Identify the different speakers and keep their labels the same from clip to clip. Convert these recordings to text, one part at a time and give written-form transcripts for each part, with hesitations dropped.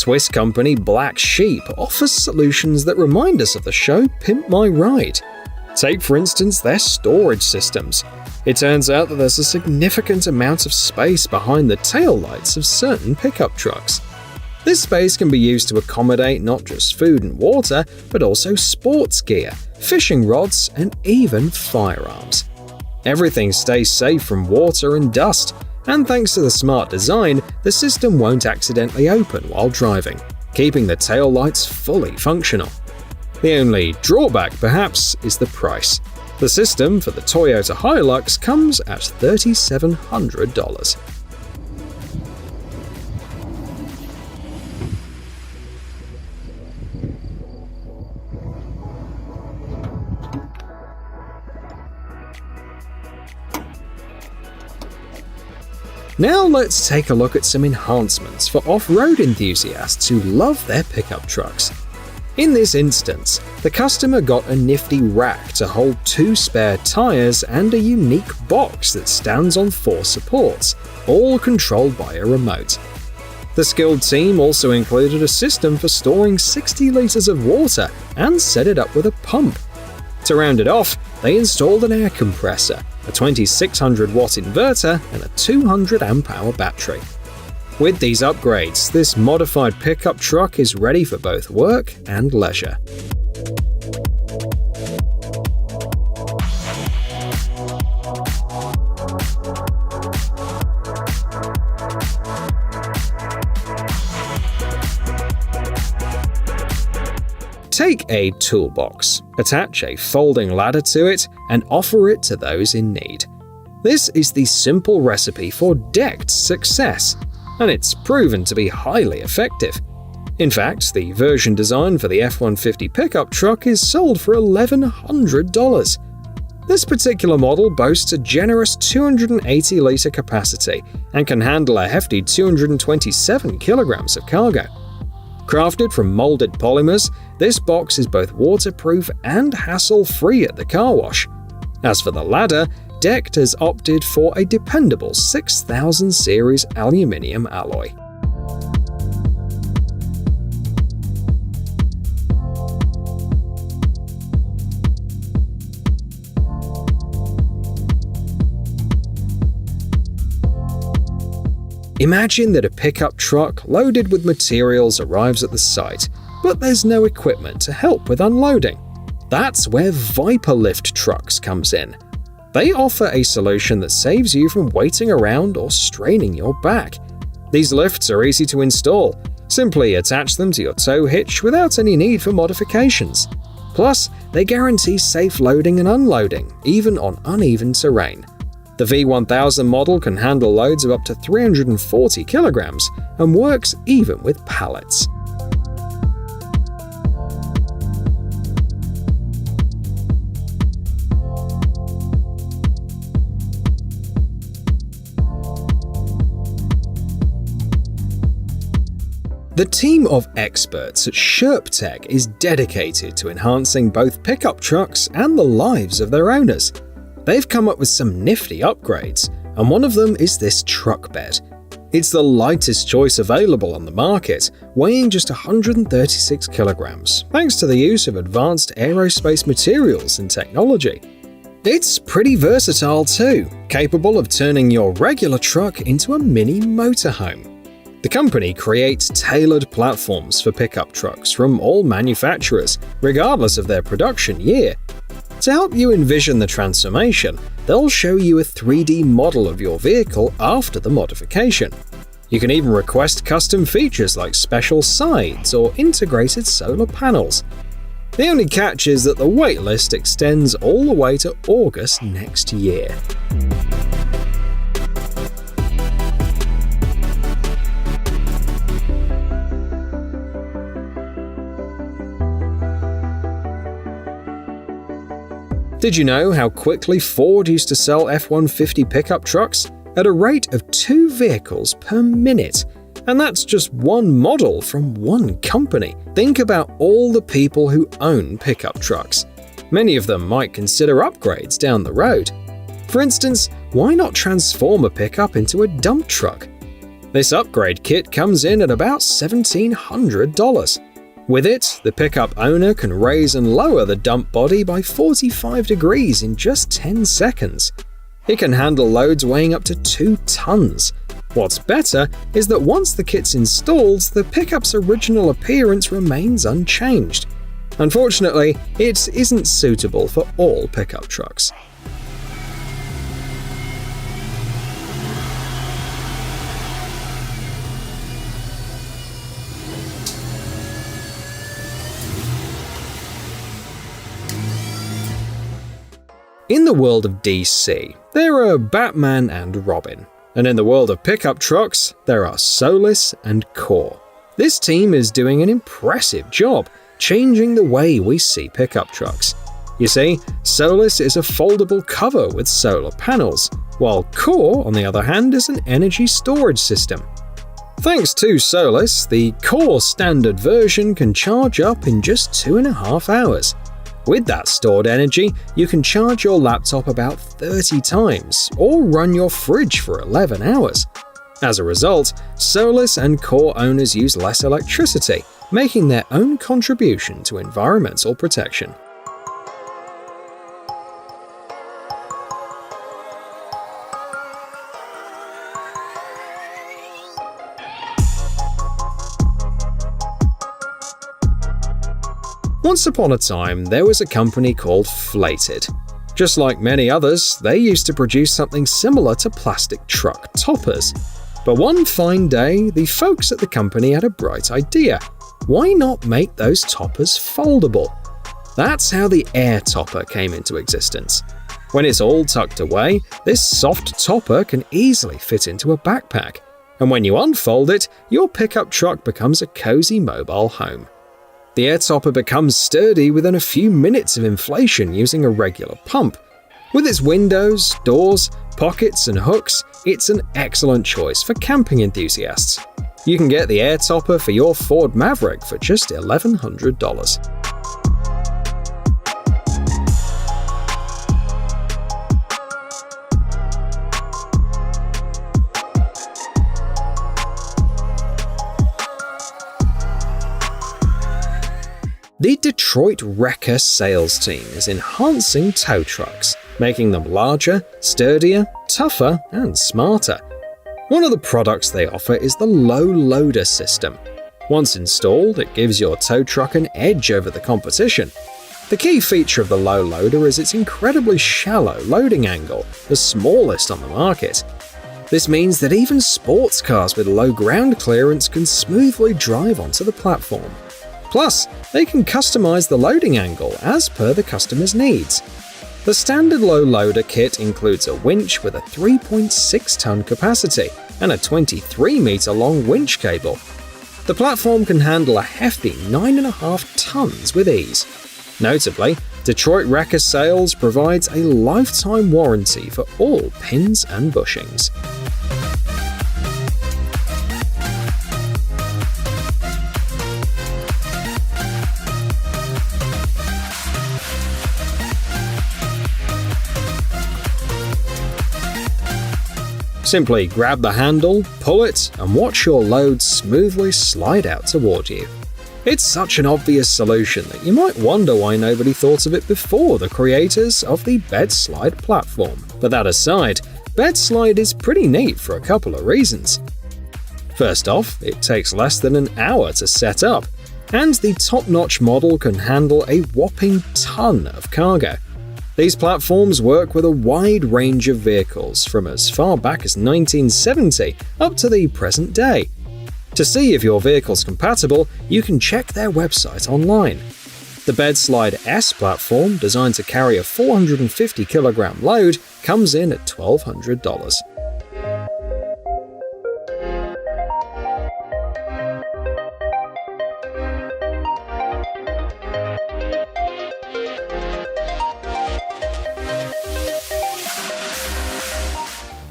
Speaker 1: Swiss company Black Sheep offers solutions that remind us of the show Pimp My Ride. Take, for instance, their storage systems. It turns out that there's a significant amount of space behind the taillights of certain pickup trucks. This space can be used to accommodate not just food and water, but also sports gear, fishing rods, and even firearms. Everything stays safe from water and dust, and thanks to the smart design, the system won't accidentally open while driving, keeping the taillights fully functional. The only drawback, perhaps, is the price. The system for the Toyota Hilux comes at $3,700. Now let's take a look at some enhancements for off-road enthusiasts who love their pickup trucks. In this instance, the customer got a nifty rack to hold 2 spare tires and a unique box that stands on 4 supports, all controlled by a remote. The skilled team also included a system for storing 60 liters of water and set it up with a pump. To round it off, they installed an air compressor, a 2600-watt inverter, and a 200 amp-hour battery. With these upgrades, this modified pickup truck is ready for both work and leisure. Take a toolbox, attach a folding ladder to it, and offer it to those in need. This is the simple recipe for decked success, and it's proven to be highly effective. In fact, the version designed for the F-150 pickup truck is sold for $1,100. This particular model boasts a generous 280-liter capacity and can handle a hefty 227 kilograms of cargo. Crafted from molded polymers, this box is both waterproof and hassle-free at the car wash. As for the ladder, Decked has opted for a dependable 6000 series aluminium alloy. Imagine that a pickup truck loaded with materials arrives at the site, but there's no equipment to help with unloading. That's where Viper Lift trucks comes in. They offer a solution that saves you from waiting around or straining your back. These lifts are easy to install. Simply attach them to your tow hitch without any need for modifications. Plus, they guarantee safe loading and unloading, even on uneven terrain. The V1000 model can handle loads of up to 340 kilograms and works even with pallets. The team of experts at SherpTech is dedicated to enhancing both pickup trucks and the lives of their owners. They've come up with some nifty upgrades, and one of them is this truck bed. It's the lightest choice available on the market, weighing just 136 kilograms, thanks to the use of advanced aerospace materials and technology. It's pretty versatile too, capable of turning your regular truck into a mini motorhome. The company creates tailored platforms for pickup trucks from all manufacturers, regardless of their production year. To help you envision the transformation, they'll show you a 3D model of your vehicle after the modification. You can even request custom features like special sides or integrated solar panels. The only catch is that the waitlist extends all the way to August next year. Did you know how quickly Ford used to sell F-150 pickup trucks? At a rate of 2 vehicles per minute. And that's just one model from one company. Think about all the people who own pickup trucks. Many of them might consider upgrades down the road. For instance, why not transform a pickup into a dump truck? This upgrade kit comes in at about $1,700. With it, the pickup owner can raise and lower the dump body by 45 degrees in just 10 seconds. It can handle loads weighing up to 2 tons. What's better is that once the kit's installed, the pickup's original appearance remains unchanged. Unfortunately, it isn't suitable for all pickup trucks. In the world of DC, there are Batman and Robin. And in the world of pickup trucks, there are Solus and Core. This team is doing an impressive job, changing the way we see pickup trucks. You see, Solus is a foldable cover with solar panels, while Core, on the other hand, is an energy storage system. Thanks to Solus, the Core standard version can charge up in just 2.5 hours. With that stored energy, you can charge your laptop about 30 times, or run your fridge for 11 hours. As a result, Solus and Core owners use less electricity, making their own contribution to environmental protection. Once upon a time, there was a company called Flated. Just like many others, they used to produce something similar to plastic truck toppers. But one fine day, the folks at the company had a bright idea. Why not make those toppers foldable? That's how the air topper came into existence. When it's all tucked away, this soft topper can easily fit into a backpack. And when you unfold it, your pickup truck becomes a cozy mobile home. The air topper becomes sturdy within a few minutes of inflation using a regular pump. With its windows, doors, pockets, and hooks, it's an excellent choice for camping enthusiasts. You can get the air topper for your Ford Maverick for just $1,100. The Detroit Wrecker sales team is enhancing tow trucks, making them larger, sturdier, tougher, and smarter. One of the products they offer is the low loader system. Once installed, it gives your tow truck an edge over the competition. The key feature of the low loader is its incredibly shallow loading angle, the smallest on the market. This means that even sports cars with low ground clearance can smoothly drive onto the platform. Plus, they can customize the loading angle as per the customer's needs. The standard low loader kit includes a winch with a 3.6-ton capacity and a 23-meter long winch cable. The platform can handle a hefty 9.5 tons with ease. Notably, Detroit Wrecker Sales provides a lifetime warranty for all pins and bushings. Simply grab the handle, pull it, and watch your load smoothly slide out toward you. It's such an obvious solution that you might wonder why nobody thought of it before the creators of the BedSlide platform. But that aside, BedSlide is pretty neat for a couple of reasons. First off, it takes less than an hour to set up, and the top-notch model can handle a whopping ton of cargo. These platforms work with a wide range of vehicles from as far back as 1970 up to the present day. To see if your vehicle's compatible, you can check their website online. The BedSlide S platform, designed to carry a 450-kilogram load, comes in at $1,200.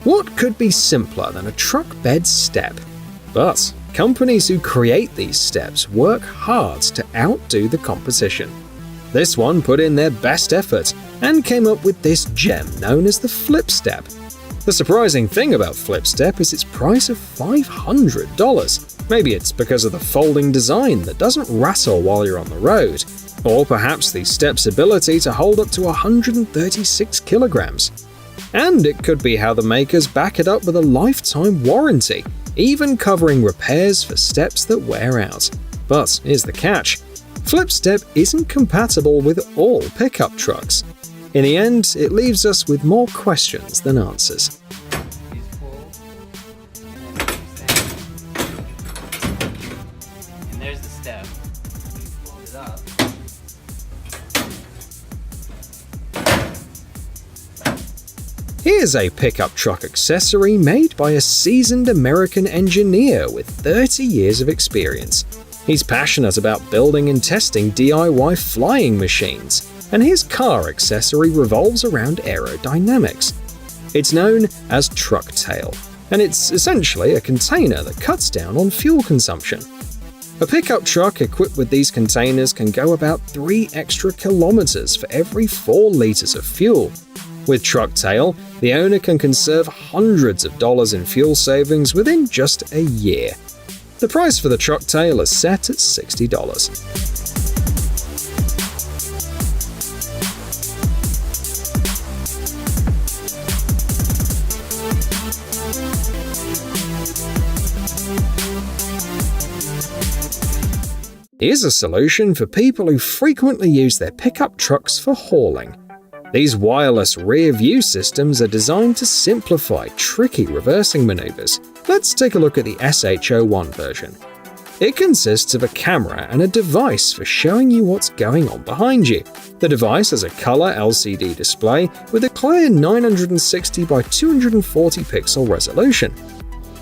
Speaker 1: What could be simpler than a truck bed step? But companies who create these steps work hard to outdo the competition. This one put in their best effort and came up with this gem known as the flip step. The surprising thing about FlipStep is its price of $500. Maybe it's because of the folding design that doesn't rattle while you're on the road, or perhaps the step's ability to hold up to 136 kilograms. And it could be how the makers back it up with a lifetime warranty, even covering repairs for steps that wear out. But here's the catch: FlipStep isn't compatible with all pickup trucks. In the end, it leaves us with more questions than answers.
Speaker 2: And there's the step. Fold it up.
Speaker 1: Here's a pickup truck accessory made by a seasoned American engineer with 30 years of experience. He's passionate about building and testing DIY flying machines, and his car accessory revolves around aerodynamics. It's known as truck tail, and it's essentially a container that cuts down on fuel consumption. A pickup truck equipped with these containers can go about 3 extra kilometers for every 4 liters of fuel. With truck tail, the owner can conserve hundreds of dollars in fuel savings within just a year. The price for the truck tail is set at $60. Here's a solution for people who frequently use their pickup trucks for hauling. These wireless rear view systems are designed to simplify tricky reversing maneuvers. Let's take a look at the SH01 version. It consists of a camera and a device for showing you what's going on behind you. The device has a color LCD display with a clear 960 by 240 pixel resolution.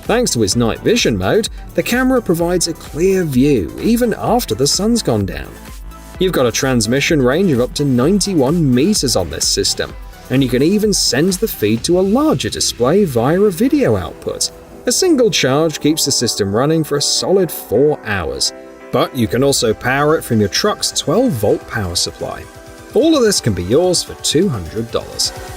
Speaker 1: Thanks to its night vision mode, the camera provides a clear view even after the sun's gone down. You've got a transmission range of up to 91 meters on this system, and you can even send the feed to a larger display via a video output. A single charge keeps the system running for a solid 4 hours, but you can also power it from your truck's 12-volt power supply. All of this can be yours for $200.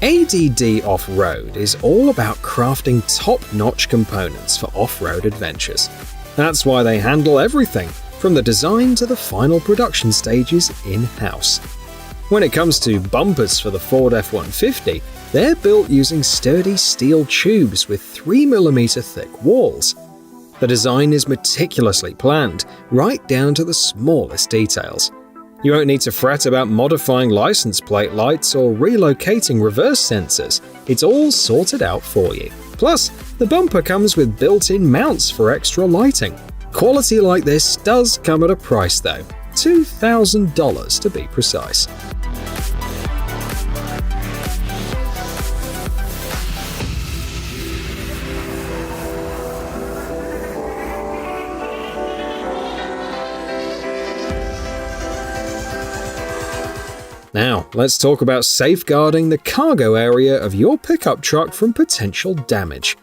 Speaker 1: ADD Off-Road is all about crafting top-notch components for off-road adventures. That's why they handle everything, from the design to the final production stages in-house. When it comes to bumpers for the Ford F-150, they're built using sturdy steel tubes with 3mm thick walls. The design is meticulously planned, right down to the smallest details. You won't need to fret about modifying license plate lights or relocating reverse sensors. It's all sorted out for you. Plus, the bumper comes with built-in mounts for extra lighting. Quality like this does come at a price though, $2,000 to be precise. Now, let's talk about safeguarding the cargo area of your pickup truck from potential damage.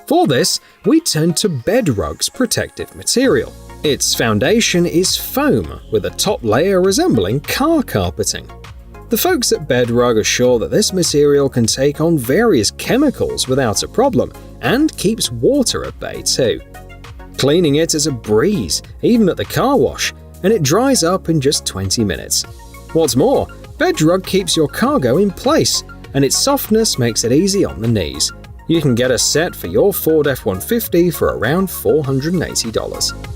Speaker 1: For this, we turn to Bedrug's protective material. Its foundation is foam, with a top layer resembling car carpeting. The folks at Bedrug are sure that this material can take on various chemicals without a problem, and keeps water at bay too. Cleaning it is a breeze, even at the car wash, and it dries up in just 20 minutes. What's more, Bedrug keeps your cargo in place, and its softness makes it easy on the knees. You can get a set for your Ford F-150 for around $480.